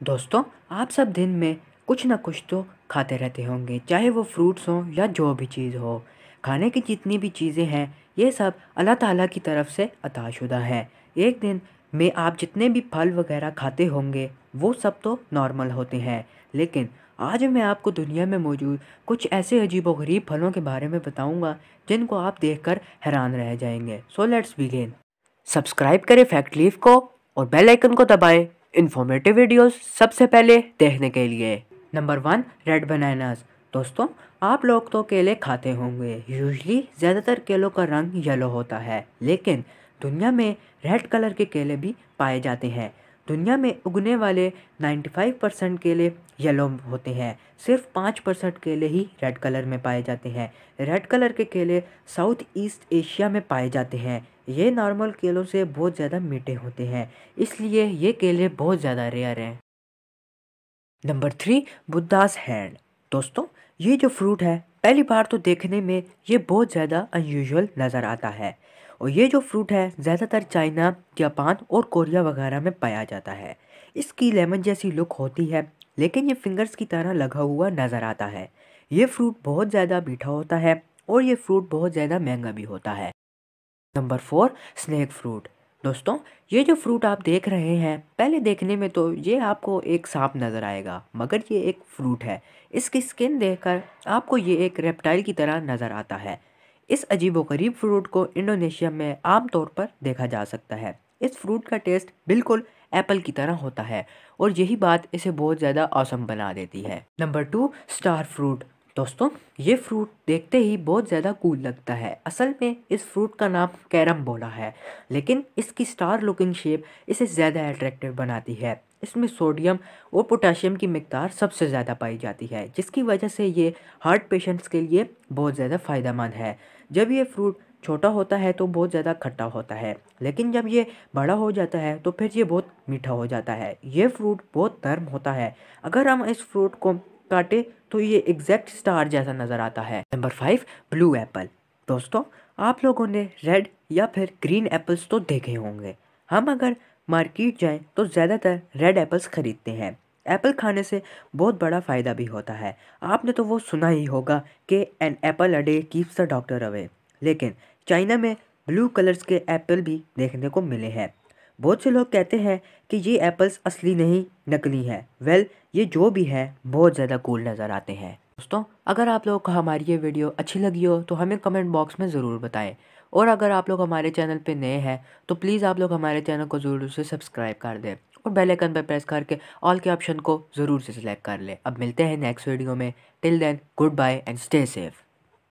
दोस्तों, आप सब दिन में कुछ ना कुछ तो खाते रहते होंगे, चाहे वो फ्रूट्स हों या जो भी चीज़ हो। खाने की जितनी भी चीज़ें हैं, ये सब अल्लाह ताला की तरफ से अताशुदा है। एक दिन में आप जितने भी फल वगैरह खाते होंगे, वो सब तो नॉर्मल होते हैं। लेकिन आज मैं आपको दुनिया में मौजूद कुछ ऐसे अजीबोगरीब फलों के बारे में बताऊंगा, जिनको आप देखकर हैरान रह जाएंगे। So let's begin. सब्सक्राइब करें फैक्ट लीफ को और बेल आइकन को दबाएं इन्फॉर्मेटिव वीडियोस सबसे पहले देखने के लिए। Number 1, red bananas. दोस्तों, आप लोग तो केले खाते होंगे। यूजली ज़्यादातर केलों का रंग येलो होता है, लेकिन दुनिया में रेड कलर के केले भी पाए जाते हैं। दुनिया में उगने वाले 95% केले येलो होते हैं। सिर्फ 5% केले ही रेड कलर में पाए जाते हैं। रेड कलर के केले साउथ ईस्ट एशिया में पाए जाते हैं। ये नॉर्मल केलों से बहुत ज़्यादा मीठे होते हैं, इसलिए ये केले बहुत ज़्यादा रेयर हैं। Number 3, Buddhas hand. दोस्तों, ये जो फ्रूट है, पहली बार तो देखने में ये बहुत ज़्यादा अनयूजुअल नज़र आता है। और ये जो फ्रूट है ज़्यादातर चाइना, जापान और कोरिया वगैरह में पाया जाता है। इसकी लेमन जैसी लुक होती है, लेकिन ये फिंगर्स की तरह लगा हुआ नज़र आता है। ये फ्रूट बहुत ज़्यादा मीठा होता है और ये फ्रूट बहुत ज़्यादा महंगा भी होता है। Number 4, snake fruit. दोस्तों, ये जो फ्रूट आप देख रहे हैं, पहले देखने में तो ये आपको एक सांप नज़र आएगा, मगर ये एक फ्रूट है। इसकी स्किन देखकर आपको ये एक रेप्टाइल की तरह नज़र आता है। इस अजीबोगरीब फ्रूट को इंडोनेशिया में आमतौर पर देखा जा सकता है। इस फ्रूट का टेस्ट बिल्कुल एप्पल की तरह होता है और यही बात इसे बहुत ज़्यादा औसम बना देती है। Number 2, star fruit. दोस्तों, ये फ्रूट देखते ही बहुत ज़्यादा कूल लगता है। असल में इस फ्रूट का नाम कैरम्बोला है, लेकिन इसकी स्टार लुकिंग शेप इसे ज़्यादा अट्रैक्टिव बनाती है। इसमें सोडियम और पोटेशियम की मिकदार सबसे ज़्यादा पाई जाती है, जिसकी वजह से ये हार्ट पेशेंट्स के लिए बहुत ज़्यादा फ़ायदेमंद है। जब ये फ्रूट छोटा होता है तो बहुत ज़्यादा खट्टा होता है, लेकिन जब ये बड़ा हो जाता है तो फिर ये बहुत मीठा हो जाता है। ये फ्रूट बहुत नरम होता है। अगर हम इस फ्रूट को काटे तो ये एग्जैक्ट स्टार जैसा नज़र आता है। Number 5, blue Apple. दोस्तों, आप लोगों ने रेड या फिर ग्रीन एप्पल्स तो देखे होंगे। हम अगर मार्केट जाएं तो ज़्यादातर रेड एप्पल्स खरीदते हैं। एप्पल खाने से बहुत बड़ा फ़ायदा भी होता है। आपने तो वो सुना ही होगा कि an apple a day keeps the doctor away. लेकिन चाइना में ब्लू कलर्स के एप्पल भी देखने को मिले हैं। बहुत से लोग कहते हैं कि ये एप्पल्स असली नहीं, नकली हैं। वेल, ये जो भी है बहुत ज़्यादा कूल नज़र आते हैं। दोस्तों, अगर आप लोगों को हमारी ये वीडियो अच्छी लगी हो तो हमें कमेंट बॉक्स में ज़रूर बताएं। और अगर आप लोग हमारे चैनल पे नए हैं तो प्लीज़ आप लोग हमारे चैनल को ज़रूर से सब्सक्राइब कर दें और बेल आइकन पर प्रेस करके ऑल के ऑप्शन को ज़रूर से सिलेक्ट कर लें। अब मिलते हैं नेक्स्ट वीडियो में। Till then, goodbye and stay safe.